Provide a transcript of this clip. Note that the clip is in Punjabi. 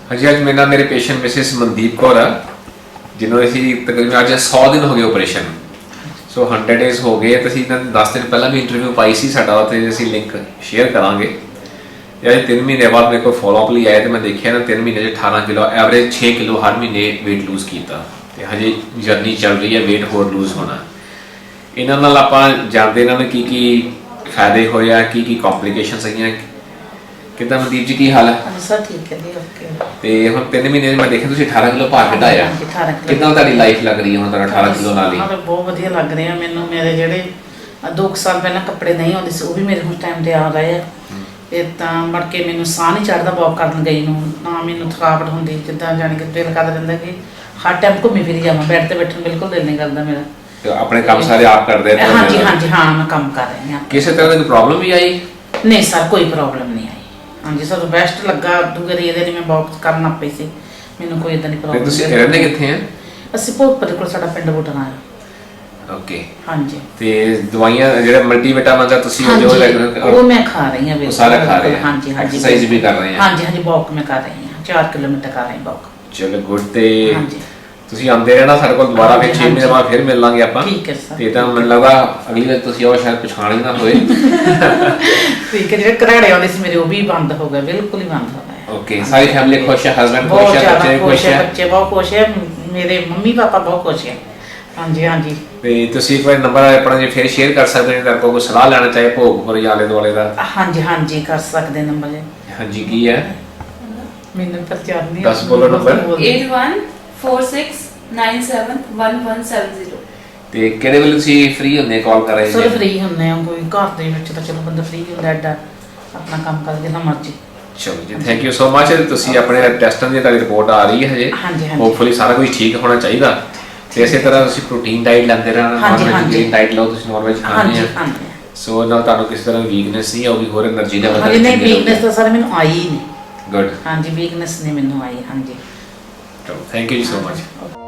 ਹਾਂਜੀ ਅੱਜ ਮੇਰੇ ਨਾਲ ਮੇਰੇ ਪੇਸ਼ੈਂਟ ਮਿਸਿਸ ਮਨਦੀਪ ਕੌਰ ਆ ਜਿਹਨੂੰ ਅਸੀਂ ਤਕਰੀਬਨ ਅੱਜ 100 ਦਿਨ ਹੋ ਗਏ ਆਪਰੇਸ਼ਨ ਸੋ 100 ਡੇਜ਼ ਹੋ ਗਏ ਤੇ ਅਸੀਂ ਇਹਨਾਂ 10 ਦਿਨ ਪਹਿਲਾਂ ਵੀ ਇੰਟਰਵਿਊ ਪਾਈ ਸੀ ਸਾਡਾ ਉੱਥੇ ਅਸੀਂ ਲਿੰਕ ਸ਼ੇਅਰ ਕਰਾਂਗੇ ਯਾਨੀ 3 ਮਹੀਨੇ ਬਾਅਦ ਮੇਰੇ ਕੋਲ ਫੋਲੋ ਅਪ ਲਈ ਆਏ ਤੇ ਮੈਂ ਦੇਖਿਆ ਨਾ 3 ਮਹੀਨੇ 'ਚ 18 ਕਿਲੋ ਐਵਰੇਜ 6 ਕਿਲੋ ਹਰ ਮਹੀਨੇ weight ਲੂਜ਼ ਕੀਤਾ ਤੇ ਹਜੇ ਜਰਨੀ ਚੱਲ ਰਹੀ ਹੈ weight ਹੋਰ ਲੂਜ਼ ਹੋਣਾ ਇਹਨਾਂ ਨਾਲ ਆਪਾਂ ਜਾਣਦੇ ਇਹਨਾਂ ਨੂੰ ਕੀ ਫਾਇਦੇ ਹੋਏ ਆ ਕੀ ਕੰਪਲਿਕੇਸ਼ਨਸ ਆਈਆਂ ਕਿੱਦਾਂ ਮਨਦੀਪ ਜੀ ਕੀ ਹਾਲ ਹੈ ਸਭ ਠੀਕ ਹੈ ਜੀ ਓਕੇ ਤੇ ਹੁਣ 3 ਮਹੀਨੇ ਮੈਂ ਦੇਖਿਆ ਤੁਸੀਂ 18 ਕਿਲੋ ਭਾਰ ਘਟਾਇਆ ਕਿੱਦਾਂ ਤੁਹਾਡੀ ਲਾਈਫ ਲੱਗ ਰਹੀ ਹੈ ਹੁਣ ਤੁਹਾਡਾ 18 ਕਿਲੋ ਨਾਲ ਹੀ ਬਹੁਤ ਵਧੀਆ ਲੱਗ ਰਿਹਾ ਮੈਨੂੰ ਮੇਰੇ ਜਿਹੜੇ 2 ਸਾਲ ਪਹਿਲਾਂ ਕੱਪੜੇ ਨਹੀਂ ਆਉਂਦੇ ਸੀ ਉਹ ਵੀ ਮੇਰੇ ਹੁਣ ਟਾਈਮ ਤੇ ਆ ਰਹੇ ਆ ਇਹ ਤਾਂ ਮੁੜ ਕੇ ਮੈਨੂੰ ਸਾਹ ਨਹੀਂ ਚੜਦਾ ਵਾਕ ਕਰਨ ਗਈ ਨੂੰ ਨਾ ਮੈਨੂੰ ਥਕਾਵਟ ਹੁੰਦੀ ਜਿੱਦਾਂ ਜਾਣੀ ਕਿ ਦਿਲ ਕਰਦਾ ਰਹਿੰਦਾ ਕਿ ਹਰ ਟਾਈਮ ਘੁੰਮੀ ਫਿਰੀ ਜਾਵਾਂ ਬੈੱਡ ਤੇ ਬੈਠਣ ਬਿਲਕੁਲ ਦਿਲ ਨਹੀਂ ਕਰਦਾ ਮੇਰਾ ਤੇ ਆਪਣੇ ਕੰਮ ਸਾਰੇ ਆਪ ਕਰਦੇ ਰਹੇ ਹਾਂਜੀ ਹਾਂਜੀ ਹਾਂ ਮੈਂ ਕੰਮ ਕਰ ਰਹੀ ਹਾਂ ਕਿਸੇ ਤਰ੍ਹਾਂ ਦੀ ਪ੍ਰੋਬਲਮ ਵੀ ਆਈ ਨਹੀਂ ਸਰ ਕੋਈ ਪ੍ਰੋਬਲਮ ਨਹੀਂ ਆਈ ਹਾਂਜੀ ਸਰ ਬੈਸਟ ਲੱਗਾ ਦੂਗੇ ਇਹਦੇ ਲਈ ਮੈਂ ਬਾਕਸ ਕਰਨਾ ਪਈ ਸੀ ਮੈਨੂੰ ਕੋਈ ਇਦਾਂ ਦੀ ਪ੍ਰੋਬਲਮ ਤੁਸੀਂ ਰਹਿੰਦੇ ਕਿੱਥੇ ਆ ਅਸੀਂ ਭੋਗਪੁਰ ਕੋਲ ਸਾਡਾ ਪਿੰਡ ਬੁੱਟਣਾ ਆ ਓਕੇ ਹਾਂਜੀ ਤੇ ਦਵਾਈਆਂ ਜਿਹੜੇ ਮਲਟੀਵਿਟਾਮਿਨਸ ਆ ਤੁਸੀਂ ਜੋ ਉਹ ਮੈਂ ਖਾ ਰਹੀ ਹਾਂ ਉਹ ਸਾਰਾ ਖਾ ਰਹੇ ਹਾਂਜੀ ਹਾਂਜੀ ਐਕਸਰਸਾਈਜ਼ ਵੀ ਕਰ ਰਹੇ ਹਾਂ ਹਾਂਜੀ ਹਾਂਜੀ ਵਾਕ ਮੈਂ ਕਰ ਰਹੀ ਹਾਂ 4 ਕਿਲੋਮੀਟਰ ਕਰ ਰਹੀ ਵਾਕ ਚਲੋ ਗੁੱਡ ਤੇ ਹਾਂਜੀ ਤੁਸੀਂ ਆਉਂਦੇ ਰਹਿਣਾ ਸਾਡੇ ਕੋਲ ਦੁਬਾਰਾ ਫਿਰ 6 ਮਹੀਨੇ ਬਾਅਦ ਫਿਰ ਮਿਲ ਲਾਂਗੇ ਆਪਾਂ ਠੀਕ ਹੈ ਸਰ ਤੇ ਤਾਂ ਮੈਨੂੰ ਲੱਗਾ ਅਗਲੀ ਵਾਰ ਤੁਸੀਂ ਉਹ ਸ਼ਾਇਦ ਪਛਾਣ ਹੀ ਨਾ ਹੋਏ ਠੀਕ ਹੈ ਜਿਹੜੇ ਘਰਾੜੇ ਆਉਂਦੇ ਸੀ ਮੇਰੇ ਉਹ ਵੀ ਬੰਦ ਹੋ ਗਏ ਬਿਲਕੁਲ ਹੀ ਬੰਦ ਹੋ ਗਏ ਓਕੇ ਸਾਰੀ ਫੈਮਿਲੀ ਖੁਸ਼ ਹੈ ਹਸਬੰਡ ਬਹੁਤ ਖੁਸ਼ ਹੈ ਜ਼ਿਆਦਾ ਬੱਚੇ ਖੁਸ਼ ਹੈ ਬੱਚੇ ਬਹੁਤ ਖੁਸ਼ ਹੈ ਮੇਰੇ ਮੰਮੀ ਪਾਪਾ ਬਹੁਤ ਖੁਸ਼ ਹੈ ਹਾਂਜੀ ਹਾਂਜੀ ਤੇ ਤੁਸੀਂ ਇੱਕ ਵਾਰ ਨੰਬਰ ਆਪਣਾ ਜੇ ਫਿਰ ਸ਼ੇਅਰ ਕਰ ਸਕਦੇ ਹੋ ਤਾਂ ਕੋਈ ਸਲਾਹ ਲੈਣਾ ਚਾਹੇ ਭੋਗਪੁਰ ਜਾਂ ਆਲੇ ਦੁਆਲੇ ਦਾ ਹਾਂਜੀ ਹਾਂਜੀ ਕਰ ਸਕਦੇ ਨੰਬਰ ਜੀ ਹਾਂਜੀ ਕੀ ਹੈ ਮੈਨੂੰ ਪ੍ਰਚਾਰ ਨਹੀਂ 10 ਬੋਲੋ ਨੰਬਰ 8146971170 ਤੇ ਕਿਹੜੇ ਵੇਲੇ ਤੁਸੀਂ ਫ੍ਰੀ ਹੁੰਦੇ ਕਾਲ ਕਰ ਰਹੇ ਸਰ ਫ੍ਰੀ ਹੁੰਦੇ ਆ ਕੋਈ ਘਰ ਦੇ ਵਿੱਚ ਤਾਂ ਚਲੋ ਬੰਦਾ ਫ੍ਰੀ ਹੁੰਦਾ ਐਡਾ ਆਪਣਾ ਕੰਮ ਕਰ ਜਿੰਨਾ ਮਰਜ਼ੀ ਚਲੋ ਜੀ ਥੈਂਕ ਯੂ ਸੋ ਮਚ ਤੁਸੀਂ ਆਪਣੇ ਟੈਸਟਾਂ ਦੀ ਤੁਹਾਡੀ ਰਿਪੋਰਟ ਆ ਰਹੀ ਹੈ ਹਜੇ ਹਾਂਜੀ ਹਾਂਜੀ ਹੋਪਫੁਲੀ ਸਾਰਾ ਕੁਝ ਠੀਕ ਹੋਣਾ ਚਾਹੀਦਾ ਤੇ ਇਸੇ ਤਰ੍ਹਾਂ ਤੁਸੀਂ ਪ੍ਰੋਟੀਨ ਡਾਈਟ ਲੈਂਦੇ ਰਹਿਣਾ ਨਾਨ ਵੈਜੀਟੇਰੀਅਨ ਡਾਈਟ ਲਓ ਤੁਸੀਂ ਨਾਨ ਵੈਜ ਖਾਂਦੇ ਆ ਸੋ ਨਾਲ ਤੁਹਾਨੂੰ ਕਿਸੇ ਤਰ੍ਹਾਂ ਦੀ ਵੀਕਨੈਸ ਨਹੀਂ ਆਉਗੀ ਹੋਰ એનર્ਜੀ ਦਾ ਹਾਂਜੀ ਨਹੀਂ ਵੀਕਨੈਸ ਤਾਂ ਸਰ ਮੈਨੂੰ ਆਈ ਨਹੀਂ ਗੁੱਡ ਹਾਂਜੀ ਵੀਕਨੈਸ ਨਹੀਂ ਮੈਨੂੰ ਆਈ ਹਾਂਜੀ ਚਲੋ ਥੈਂਕ ਯੂ ਸੋ ਮਚ